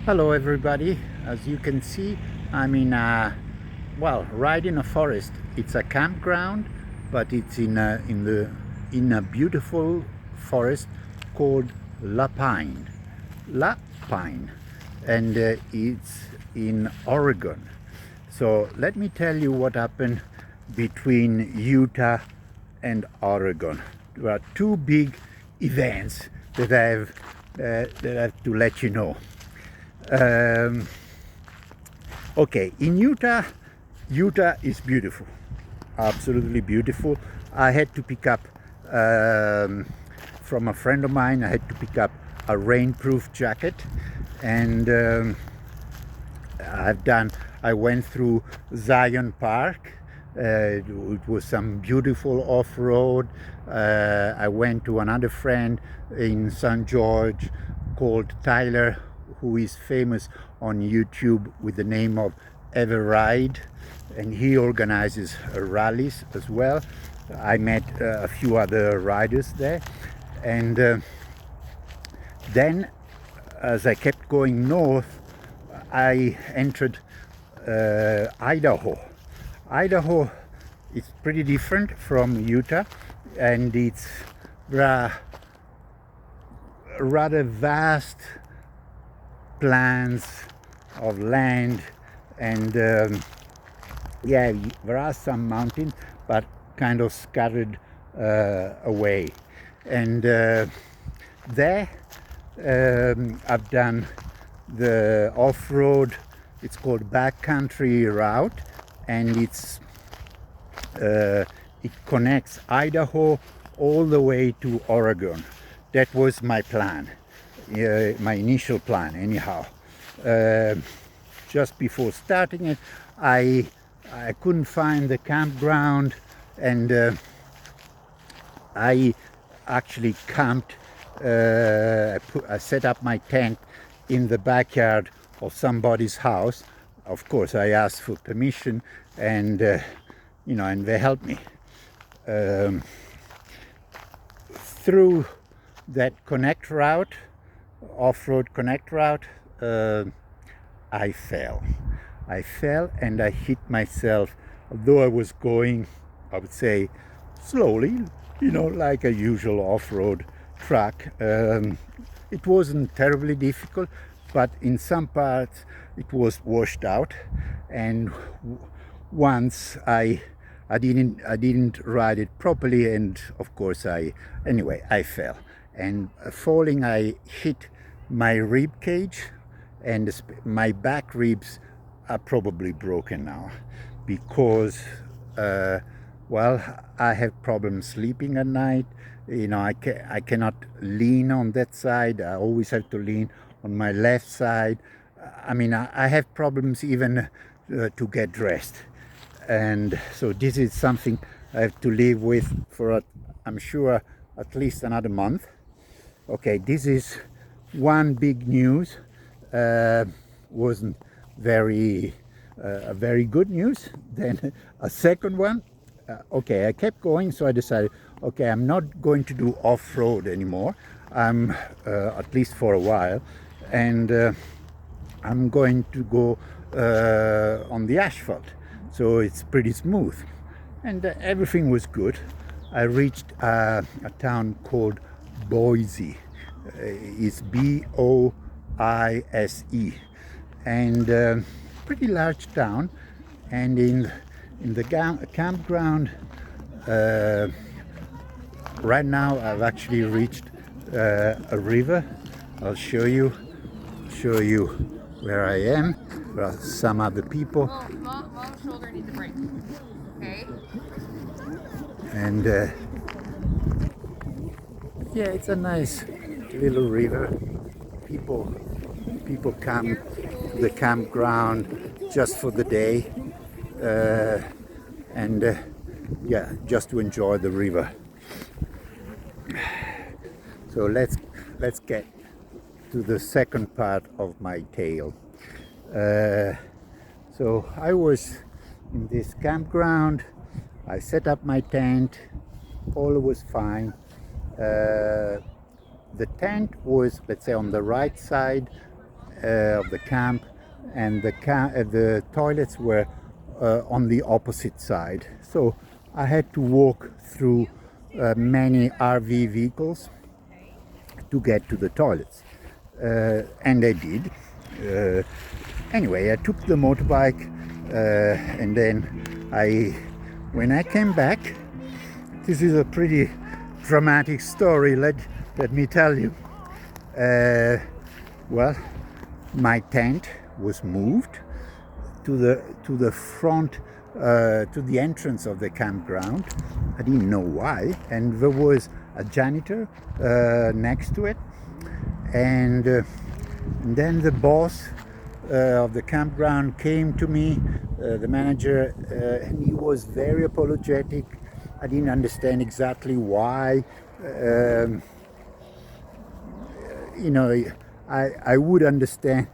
Hello everybody. As you can see, I'm in right in a forest. It's a campground, but it's in a beautiful forest called La Pine, and it's in Oregon. So let me tell you what happened between Utah and Oregon. There are two big events that I have to let you know. Okay, in Utah is beautiful, absolutely beautiful. I had to pick up from a friend of mine. I had to pick up a rainproof jacket, and I went through Zion Park. It was some beautiful off-road. I went to another friend in St. George called Tyler, who is famous on YouTube with the name of Ever Ride, and he organizes rallies as well. I met a few other riders there, and then as I kept going north, I entered Idaho. Idaho is pretty different from Utah, and it's rather vast plans of land, and yeah, there are some mountains, but kind of scattered away. And there I've done the off-road. It's called backcountry route, and it connects Idaho all the way to Oregon. That was my plan. My initial plan anyhow. Just before starting it, I couldn't find the campground, and I actually camped. I set up my tent in the backyard of somebody's house. Of course, I asked for permission, and and they helped me through that off-road connect route. I fell and I hit myself, although I was going, I would say, slowly, like a usual off-road track. It wasn't terribly difficult, but in some parts it was washed out, and once I didn't ride it properly, and of course I fell. And falling, I hit my rib cage, and my back ribs are probably broken now because, I have problems sleeping at night. I cannot lean on that side. I always have to lean on my left side. I have problems even to get dressed. And so this is something I have to live with for, I'm sure, at least another month. Okay, this is one big news. Wasn't very good news. Then a second one. Okay, I kept going, so I decided, okay, I'm not going to do off-road anymore. I'm at least for a while, and I'm going to go on the asphalt. So it's pretty smooth, and everything was good. I reached a town called Boise. It's Boise, and pretty large town. And in the campground, right now I've actually reached a river. I'll show you where I am. There are some other people. Mom's shoulder needs a break. Okay. And yeah, it's a nice little river. People come to the campground just for the day, and yeah, just to enjoy the river. So let's get to the second part of my tale. So I was in this campground. I set up my tent. All was fine. The tent was, let's say, on the right side, of the camp, and the toilets were on the opposite side. So I had to walk through many RV vehicles to get to the toilets, and I did. Anyway, I took the motorbike, and then when I came back, this is a pretty dramatic story. Let me tell you. Well, my tent was moved to the front, to the entrance of the campground. I didn't know why, and there was a janitor next to it, and then the boss of the campground came to me, the manager, and he was very apologetic. I didn't understand exactly why. I would understand.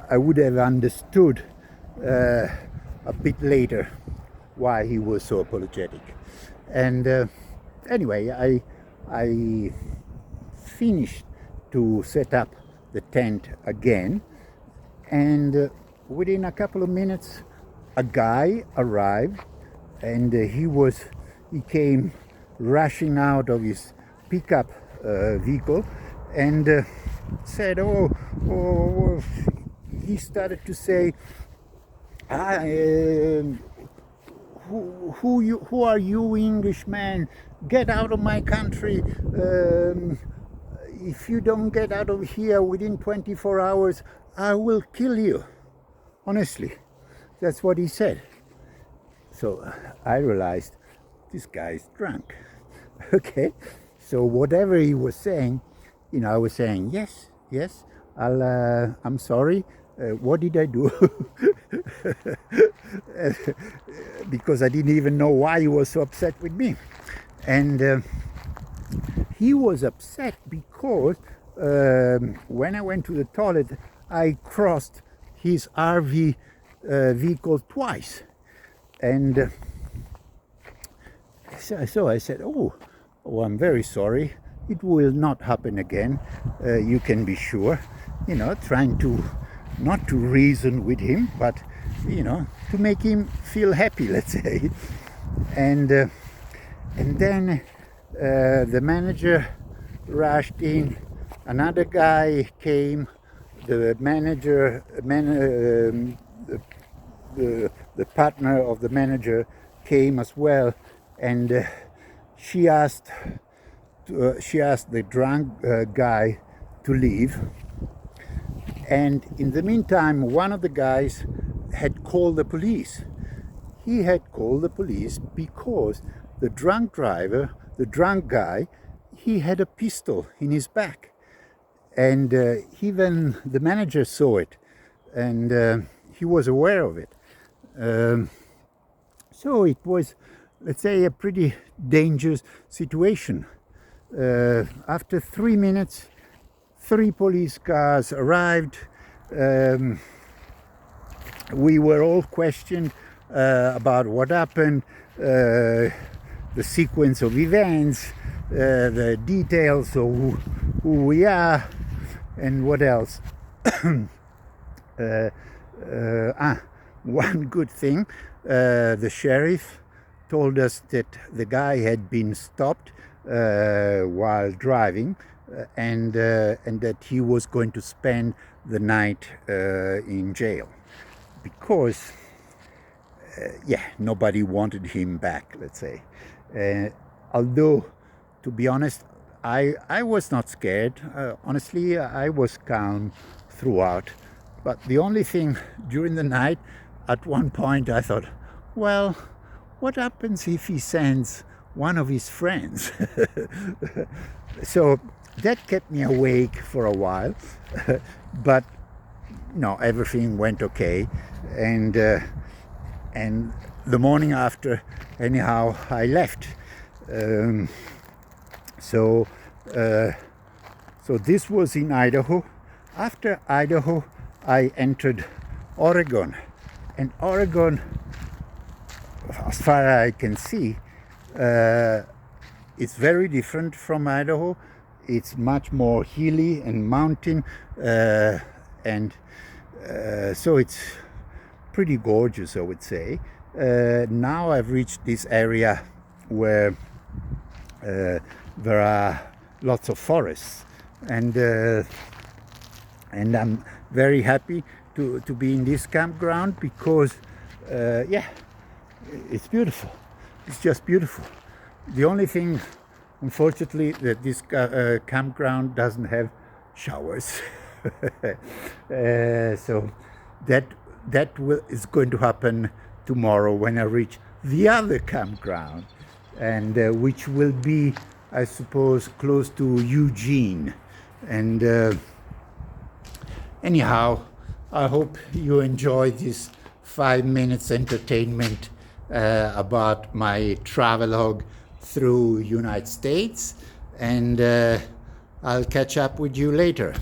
I would have understood a bit later why he was so apologetic. And anyway, I finished to set up the tent again, and within a couple of minutes, a guy arrived, and he came rushing out of his pickup vehicle, and said, he started to say, who are you, Englishman? Get out of my country. If you don't get out of here within 24 hours, I will kill you. Honestly, that's what he said. So I realized this guy is drunk. Okay, so whatever he was saying, I was saying, yes, I'm sorry. What did I do? Because I didn't even know why he was so upset with me. And he was upset because when I went to the toilet, I crossed his RV vehicle twice. And so I said, I'm very sorry. It will not happen again. You can be sure. Trying to not to reason with him, but to make him feel happy, let's say. And then the manager rushed in. Another guy came. The manager, the partner of the manager came as well, and she asked the drunk guy to leave. And in the meantime, one of the guys had called the police. He had called the police because the drunk guy, he had a pistol in his back. And even the manager saw it, and he was aware of it. So it was, let's say, a pretty dangerous situation. After 3 minutes, 3 police cars arrived. We were all questioned about what happened, the sequence of events, the details of who we are, and what else. One good thing, the sheriff told us that the guy had been stopped while driving, and that he was going to spend the night in jail because nobody wanted him back, let's say. Although, to be honest, I was not scared. Honestly, I was calm throughout. But the only thing during the night, at one point I thought, well, what happens if he sends one of his friends? So that kept me awake for a while. But no, everything went okay. And the morning after, anyhow, I left. So this was in Idaho. After Idaho, I entered Oregon. And Oregon, as far as I can see, it's very different from Idaho. It's much more hilly and mountain, and so it's pretty gorgeous, I would say. Now I've reached this area where there are lots of forests, and I'm very happy to be in this campground because yeah, it's beautiful. It's just beautiful. The only thing, unfortunately, that this campground doesn't have showers. So is going to happen tomorrow when I reach the other campground, and which will be, I suppose, close to Eugene. And anyhow, I hope you enjoy this 5 minutes entertainment about my travelogue through United States, and I'll catch up with you later.